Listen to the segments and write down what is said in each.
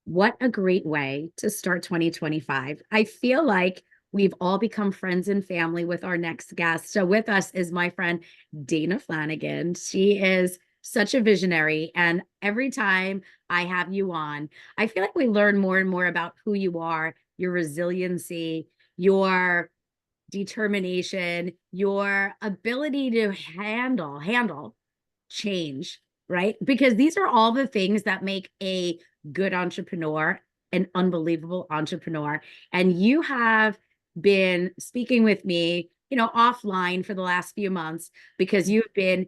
What a great way to start 2025. I feel like we've all become friends and family with our next guest. So, with us is my friend Dana Flanagan. She is such a visionary. And every time I have you on, I feel like we learn more and more about who you are, your resiliency, your determination, your ability to handle change, right? Because these are all the things that make a good entrepreneur, an unbelievable entrepreneur. And you have been speaking with me, offline for the last few months because you've been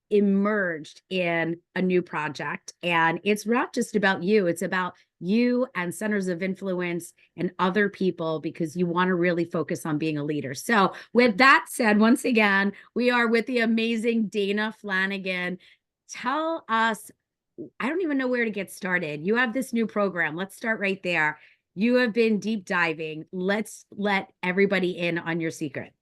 immersed in a new project. And it's not just about you, it's about you and centers of influence and other people because you want to really focus on being a leader. So, with that said, once again, we are with the amazing Dana Flanagan. Tell us, I don't even know where to get started. You have this new program. Let's start right there. You have been deep diving. Let's let everybody in on your secret.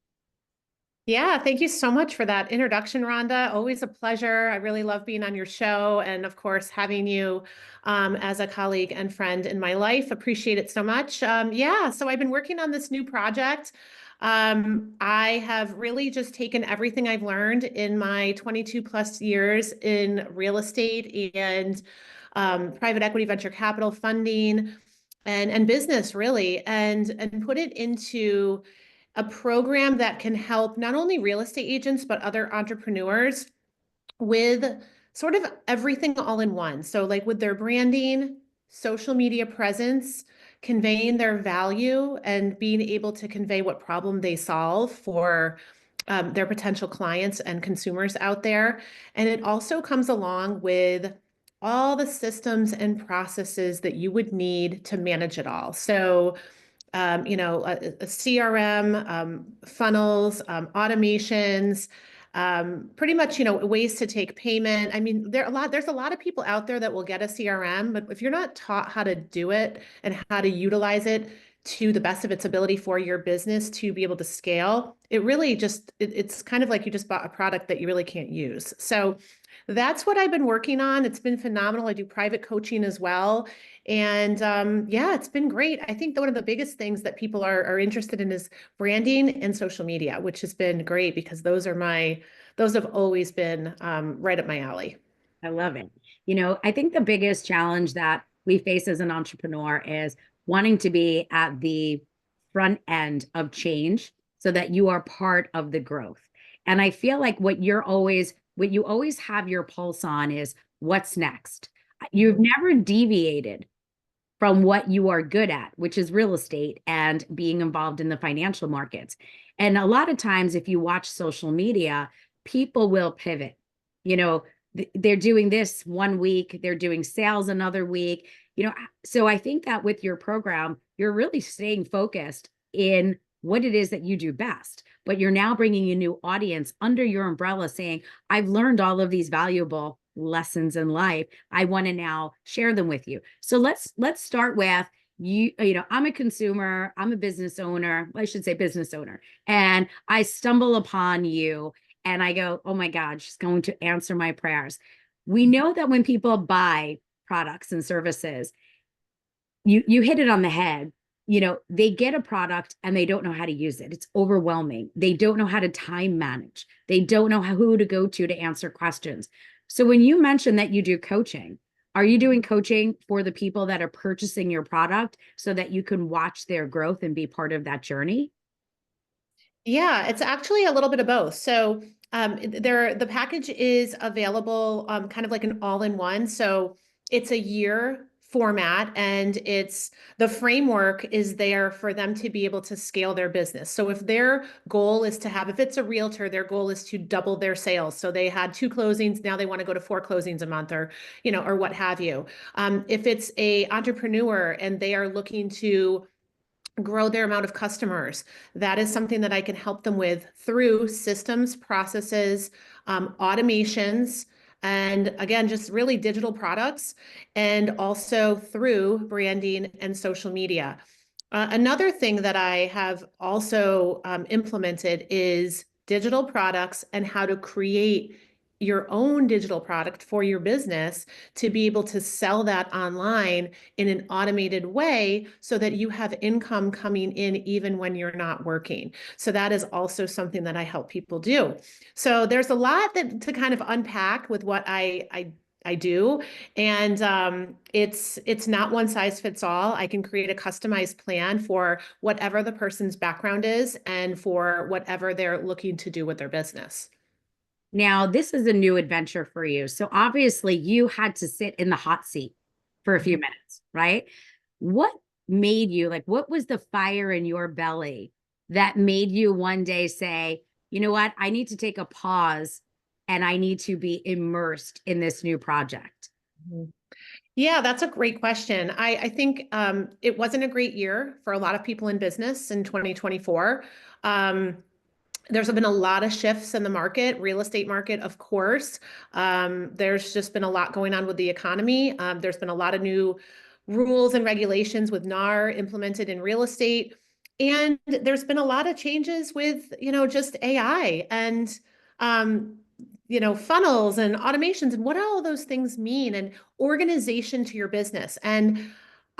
Yeah, thank you so much for that introduction, Rhonda. Always a pleasure. I really love being on your show and, of course, having you as a colleague and friend in my life. Appreciate it so much. Yeah, so I've been working on this new project. I have really just taken everything I've learned in my 22 plus years in real estate and private equity venture capital funding and business really and put it into a program that can help not only real estate agents, but other entrepreneurs with sort of everything all in one. So, like with their branding, social media presence, conveying their value, and being able to convey what problem they solve for their potential clients and consumers out there. And it also comes along with all the systems and processes that you would need to manage it all. So, a CRM, funnels, automations, pretty much, ways to take payment. I mean, there's a lot of people out there that will get a CRM, but if you're not taught how to do it and how to utilize it to the best of its ability for your business to be able to scale, it really it's kind of like you just bought a product that you really can't use. So that's what I've been working on. It's been phenomenal. I do private coaching as well. And yeah, it's been great. I think that one of the biggest things that people are interested in is branding and social media, which has been great because those have always been right up my alley. I love it. I think the biggest challenge that we face as an entrepreneur is wanting to be at the front end of change so that you are part of the growth. And I feel like what you always have your pulse on is what's next. You've never deviated from what you are good at, which is real estate and being involved in the financial markets. And a lot of times, if you watch social media, people will pivot. You know, they're doing this one week, they're doing sales another week. So I think that with your program, you're really staying focused in what it is that you do best. But you're now bringing a new audience under your umbrella saying, I've learned all of these valuable lessons in life. I want to now share them with you. So let's start with I'm a consumer, I'm a business owner, I should say business owner, and I stumble upon you and I go, oh my God, she's going to answer my prayers. We know that when people buy products and services, you hit it on the head. They get a product and they don't know how to use it. It's overwhelming. They don't know how to time manage. They don't know who to go to answer questions. So when you mentioned that you do coaching, are you doing coaching for the people that are purchasing your product so that you can watch their growth and be part of that journey? Yeah, it's actually a little bit of both. So the package is available kind of like an all-in-one. So it's a year format and the framework is there for them to be able to scale their business. So if their goal is if it's a realtor, their goal is to double their sales. So they had 2 closings, now they want to go to 4 closings a month or what have you. If it's a entrepreneur and they are looking to grow their amount of customers. That is something that I can help them with through systems, processes, automations, and again, just really digital products, and also through branding and social media. Another thing that I have also implemented is digital products and how to create your own digital product for your business to be able to sell that online in an automated way so that you have income coming in even when you're not working. So that is also something that I help people do. So there's a lot to kind of unpack with what I do. And it's not one size fits all. I can create a customized plan for whatever the person's background is and for whatever they're looking to do with their business. Now, this is a new adventure for you. So obviously you had to sit in the hot seat for a few minutes, right? What made you like, what was the fire in your belly that made you one day say, you know what, I need to take a pause and I need to be immersed in this new project? Mhm. Yeah, that's a great question. I think it wasn't a great year for a lot of people in business in 2024. Um, there's been a lot of shifts in the market, real estate market, of course. There's just been a lot going on with the economy. There's been a lot of new rules and regulations with NAR implemented in real estate. And there's been a lot of changes with, just AI and, um, funnels and automations and what all those things mean and organization to your business. And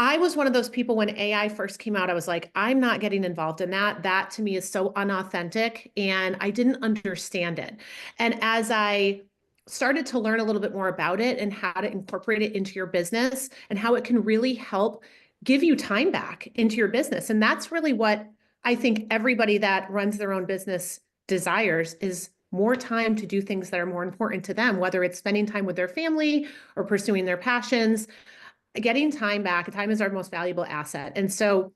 I was one of those people when AI first came out, I was like, I'm not getting involved in that. That to me is so unauthentic and I didn't understand it. And as I started to learn a little bit more about it and how to incorporate it into your business and how it can really help give you time back into your business. And that's really what I think everybody that runs their own business desires is more time to do things that are more important to them, whether it's spending time with their family or pursuing their passions. Getting time back, time is our most valuable asset. And so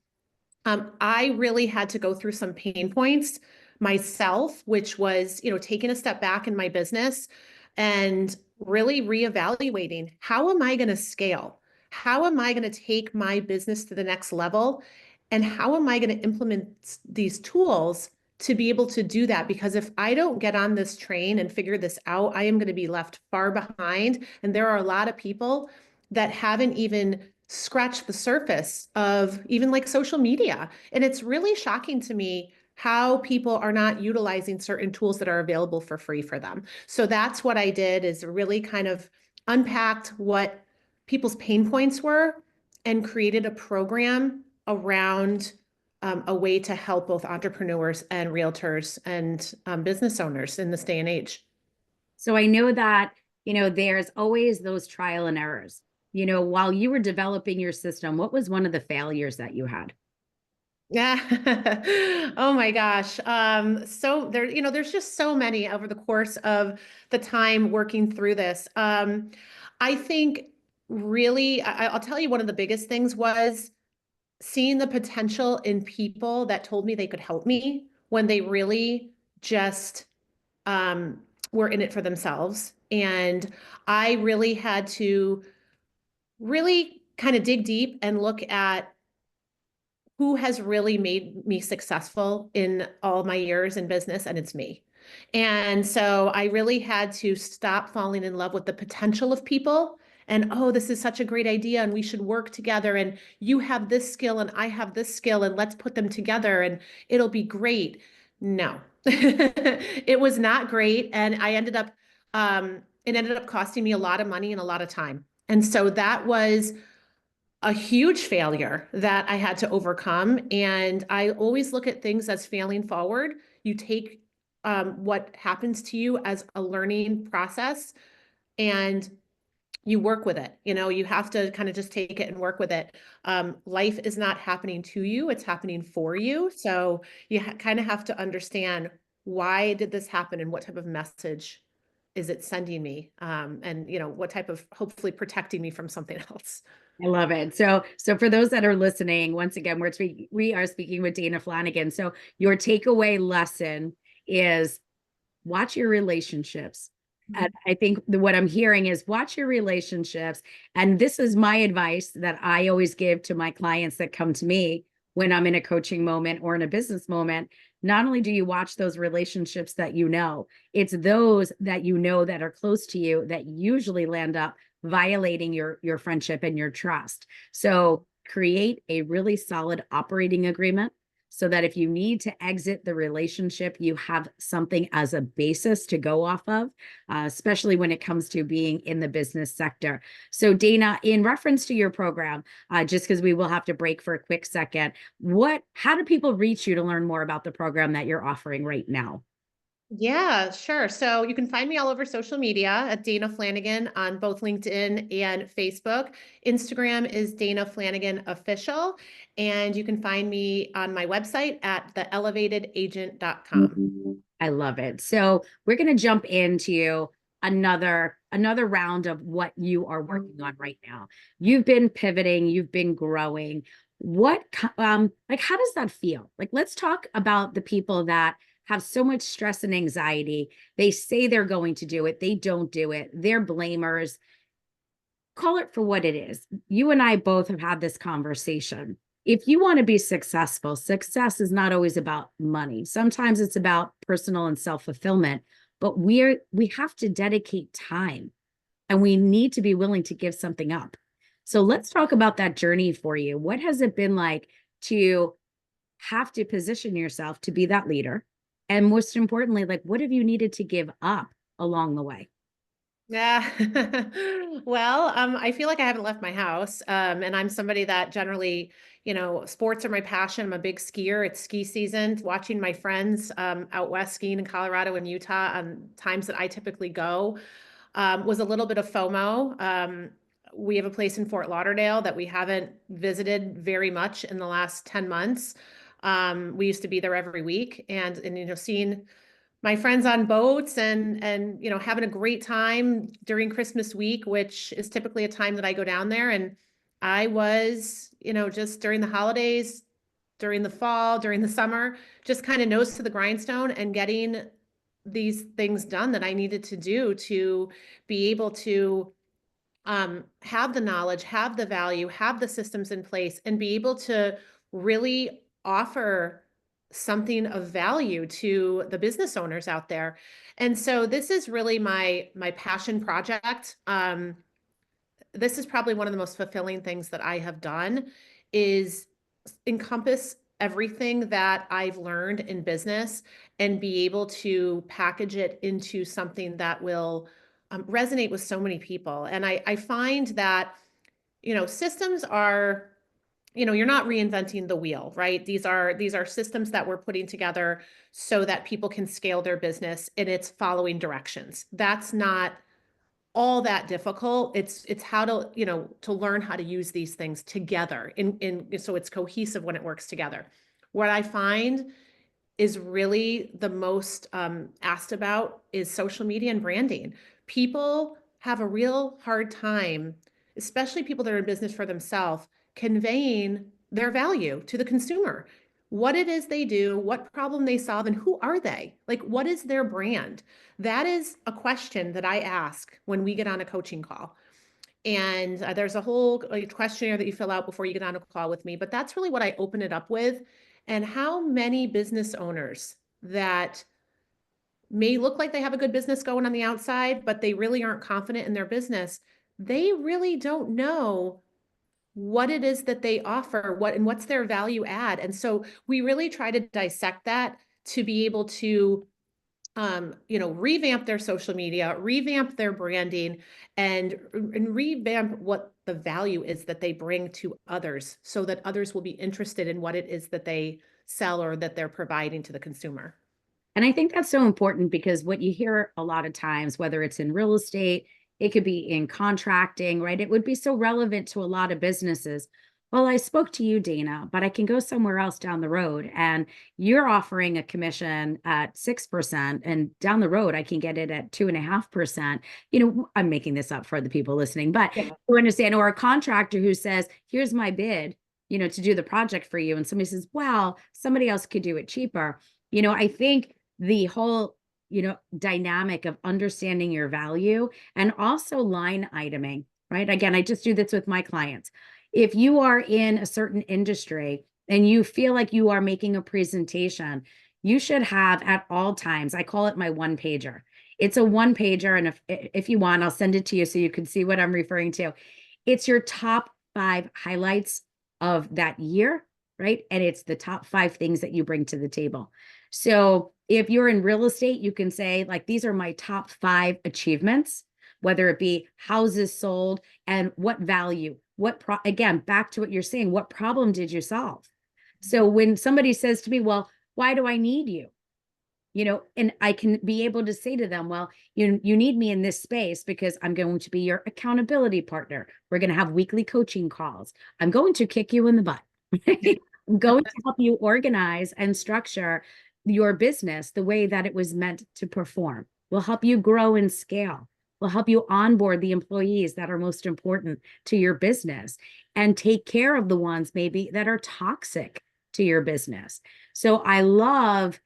I really had to go through some pain points myself, which was, taking a step back in my business and really reevaluating how am I going to scale? How am I going to take my business to the next level? And how am I going to implement these tools to be able to do that? Because if I don't get on this train and figure this out, I am going to be left far behind. And there are a lot of people that haven't even scratched the surface of even like social media. And it's really shocking to me how people are not utilizing certain tools that are available for free for them. So that's what I did is really kind of unpacked what people's pain points were and created a program around a way to help both entrepreneurs and realtors and business owners in this day and age. So I know that, there's always those trial and errors. While you were developing your system, what was one of the failures that you had? Yeah. Oh my gosh. So there, there's just so many over the course of the time working through this. I think really, I'll tell you one of the biggest things was seeing the potential in people that told me they could help me when they really just um, were in it for themselves. And I really had to really kind of dig deep and look at who has really made me successful in all my years in business, and it's me. And so I really had to stop falling in love with the potential of people and, oh, this is such a great idea and we should work together and you have this skill and I have this skill and let's put them together and it'll be great. No, it was not great. And it ended up costing me a lot of money and a lot of time. And so that was a huge failure that I had to overcome. And I always look at things as failing forward. You take what happens to you as a learning process and you work with it. You have to kind of just take it and work with it. Life is not happening to you, it's happening for you. So you kind of have to understand why did this happen and what type of message is it sending me? And what type of hopefully protecting me from something else. I love it. So for those that are listening, once again, we are speaking with Dana Flanagan. So your takeaway lesson is watch your relationships. And I think what I'm hearing is watch your relationships. And this is my advice that I always give to my clients that come to me when I'm in a coaching moment or in a business moment. Not only do you watch those relationships that it's those that that are close to you that usually land up violating your friendship and your trust. So create a really solid operating agreement so that if you need to exit the relationship, you have something as a basis to go off of, especially when it comes to being in the business sector. So, Dana, in reference to your program, just because we will have to break for a quick second, how do people reach you to learn more about the program that you're offering right now? Yeah, sure. So you can find me all over social media at Dana Flanagan on both LinkedIn and Facebook. Instagram is Dana Flanagan Official, and you can find me on my website at theelevatedagent.com. I love it. So we're going to jump into another round of what you are working on right now. You've been pivoting, you've been growing. Like how does that feel? Like let's talk about the people that have so much stress and anxiety. They say they're going to do it, they don't do it. They're blamers. Call it for what it is. You and I both have had this conversation. If you want to be successful, success is not always about money. Sometimes it's about personal and self-fulfillment, but we have to dedicate time and we need to be willing to give something up. So let's talk about that journey for you. What has it been like to have to position yourself to be that leader? And most importantly, like what have you needed to give up along the way? Yeah. Well, I feel like I haven't left my house. And I'm somebody that generally, sports are my passion. I'm a big skier. It's ski season. Watching my friends out west skiing in Colorado and Utah on times that I typically go was a little bit of FOMO. We have a place in Fort Lauderdale that we haven't visited very much in the last 10 months. We used to be there every week and seeing my friends on boats and having a great time during Christmas week, which is typically a time that I go down there. And I was, just during the holidays, during the fall, during the summer, just kind of nose to the grindstone and getting these things done that I needed to do to be able to have the knowledge, have the value, have the systems in place, and be able to really offer something of value to the business owners out there. And so this is really my passion project. This is probably one of the most fulfilling things that I have done is encompass everything that I've learned in business and be able to package it into something that will resonate with so many people. And I find that, systems are, you're not reinventing the wheel, right? These are systems that we're putting together so that people can scale their business and it's following directions. That's not all that difficult. It's how to, to learn how to use these things together in so it's cohesive when it works together. What I find is really the most asked about is social media and branding. People have a real hard time, especially people that are in business for themselves, conveying their value to the consumer. What it is they do, what problem they solve, and who are they? Like, what is their brand? That is a question that I ask when we get on a coaching call. And there's a whole questionnaire that you fill out before you get on a call with me. But that's really what I open it up with. And how many business owners that may look like they have a good business going on the outside, but they really aren't confident in their business, they really don't know what it is that they offer, what's their value add. And so we really try to dissect that to be able to revamp their social media, revamp their branding, and revamp what the value is that they bring to others so that others will be interested in what it is that they sell or that they're providing to the consumer. And I think that's so important because what you hear a lot of times, whether it's in real estate, it could be in contracting, right? It would be so relevant to a lot of businesses. Well, I spoke to you, Dana, but I can go somewhere else down the road and you're offering a commission at 6%, and down the road, I can get it at 2.5%. I'm making this up for the people listening, but Yeah. you understand, or a contractor who says, here's my bid, to do the project for you. And somebody says, well, somebody else could do it cheaper. I think the whole dynamic of understanding your value and also line iteming, right? Again, I just do this with my clients. If you are in a certain industry and you feel like you are making a presentation, you should have at all times, I call it my one pager. It's a one pager, and if you want, I'll send it to you so you can see what I'm referring to. It's your top 5 highlights of that year right? And it's the top 5 things that you bring to the table. So if you're in real estate, you can say, like, these are my top 5 achievements, whether it be houses sold and what value, again, back to what you're saying, what problem did you solve? So when somebody says to me, well, why do I need you? And I can be able to say to them, well, you need me in this space because I'm going to be your accountability partner. We're going to have weekly coaching calls. I'm going to kick you in the butt. I'm going to help you organize and structure your business the way that it was meant to perform. We'll help you grow and scale. We'll help you onboard the employees that are most important to your business and take care of the ones maybe that are toxic to your business. So I love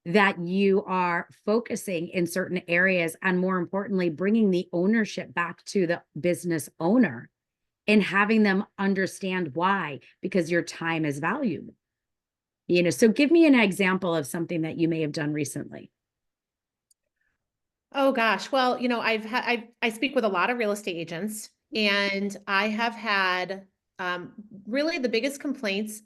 that you are focusing in certain areas and, more importantly, bringing the ownership back to the business owner and having them understand why, because your time is valuable. So give me an example of something that you may have done recently. Oh gosh. Well, I speak with a lot of real estate agents, and I have had um, really the biggest complaints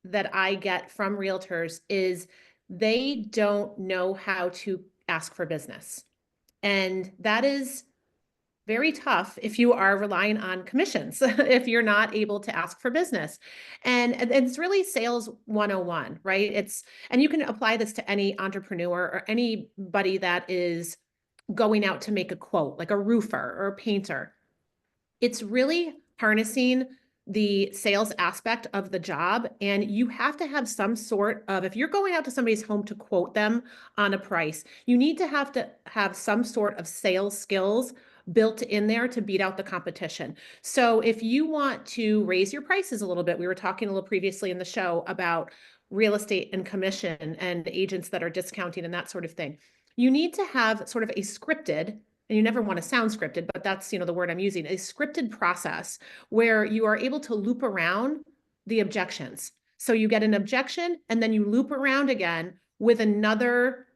that I get from realtors is they don't know how to ask for business. And that is very tough if you are relying on commissions, if you're not able to ask for business. And it's really sales 101, right? And you can apply this to any entrepreneur or anybody that is going out to make a quote, like a roofer or a painter. It's really harnessing the sales aspect of the job. And you have to have some sort of, if you're going out to somebody's home to quote them on a price, you need to have some sort of sales skills built in there to beat out the competition. So if you want to raise your prices a little bit, we were talking a little previously in the show about real estate and commission and agents that are discounting and that sort of thing. You need to have sort of a scripted, and you never want to sound scripted, but that's, the word I'm using, a scripted process where you are able to loop around the objections. So you get an objection and then you loop around again with another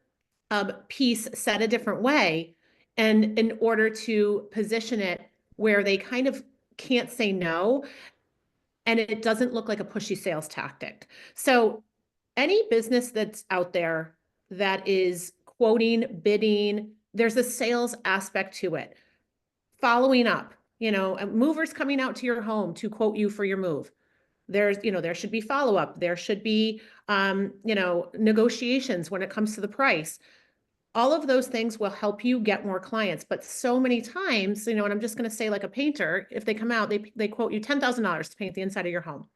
piece said a different way. And in order to position it where they kind of can't say no, and it doesn't look like a pushy sales tactic. So any business that's out there that is quoting, bidding, there's a sales aspect to it. Following up, movers coming out to your home to quote you for your move. There should be follow up. There should be, negotiations when it comes to the price. All of those things will help you get more clients. But so many times, and I'm just going to say, like a painter, if they come out, they quote you $10,000 to paint the inside of your home.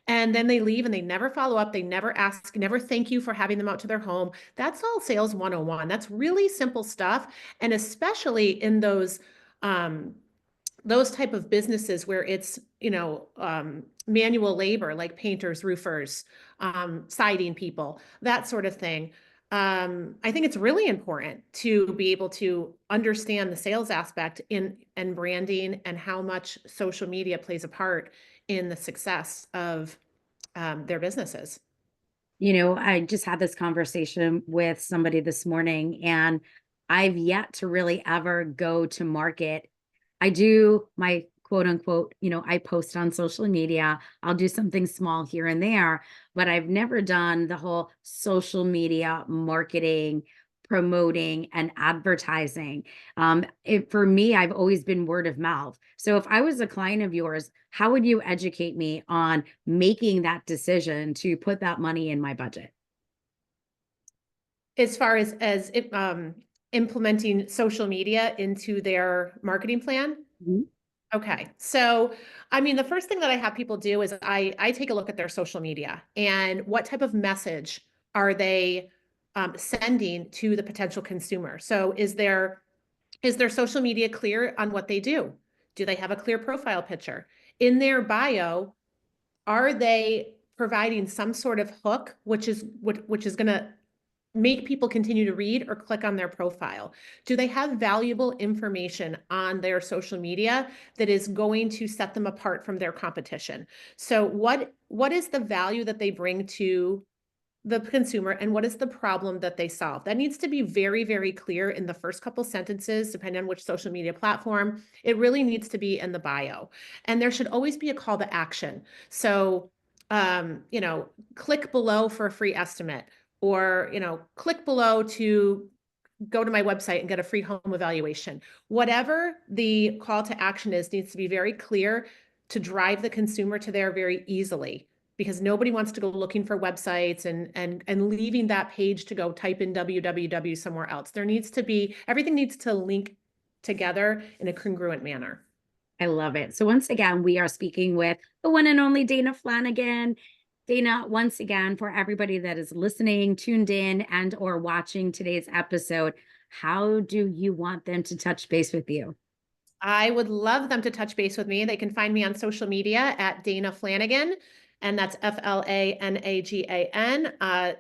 And then they leave and they never follow up. They never ask, never thank you for having them out to their home. That's all sales 101. That's really simple stuff. And especially in those type of businesses where it's, manual labor, like painters, roofers, siding people, that sort of thing. I think it's really important to be able to understand the sales aspect and branding and how much social media plays a part in the success of their businesses. I just had this conversation with somebody this morning, and I've yet to really ever go to market. I do my quote unquote, I post on social media. I'll do something small here and there, but I've never done the whole social media marketing, promoting, and advertising. For me, I've always been word of mouth. So if I was a client of yours, how would you educate me on making that decision to put that money in my budget? As far as implementing social media into their marketing plan. Mhm. Okay. So, I mean, the first thing that I have people do is I take a look at their social media and what type of message are they sending to the potential consumer. So is their social media clear on what they do? Do they have a clear profile picture? In their bio, are they providing some sort of hook, which is going to make people continue to read or click on their profile? Do they have valuable information on their social media that is going to set them apart from their competition? So what is the value that they bring to the consumer, and what is the problem that they solve? That needs to be very, very clear in the first couple sentences, depending on which social media platform. It really needs to be in the bio. And there should always be a call to action. So you know, click below for a free estimate, or, you know, click below to go to my website and get a free home evaluation. Whatever the call to action is, needs to be very clear to drive the consumer to there very easily, because nobody wants to go looking for websites and leaving that page to go type in www somewhere else. There needs to be, everything needs to link together in a congruent manner. I love it. So once again, we are speaking with the one and only Dana Flanagan. Dana, once again, for everybody that is listening, tuned in, and or watching today's episode, how do you want them to touch base with you? I would love them to touch base with me. They can find me on social media at Dana Flanagan, and that's Flanagan.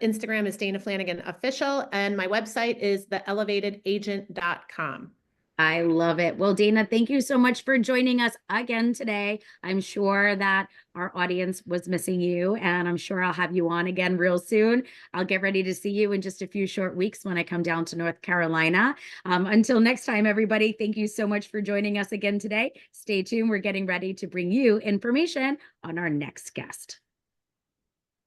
Instagram is Dana Flanagan Official, and my website is theelevatedagent.com. I love it. Well, Dana, thank you so much for joining us again today. I'm sure that our audience was missing you, and I'm sure I'll have you on again real soon. I'll get ready to see you in just a few short weeks when I come down to North Carolina. Until next time, everybody, thank you so much for joining us again today. Stay tuned. We're getting ready to bring you information on our next guest.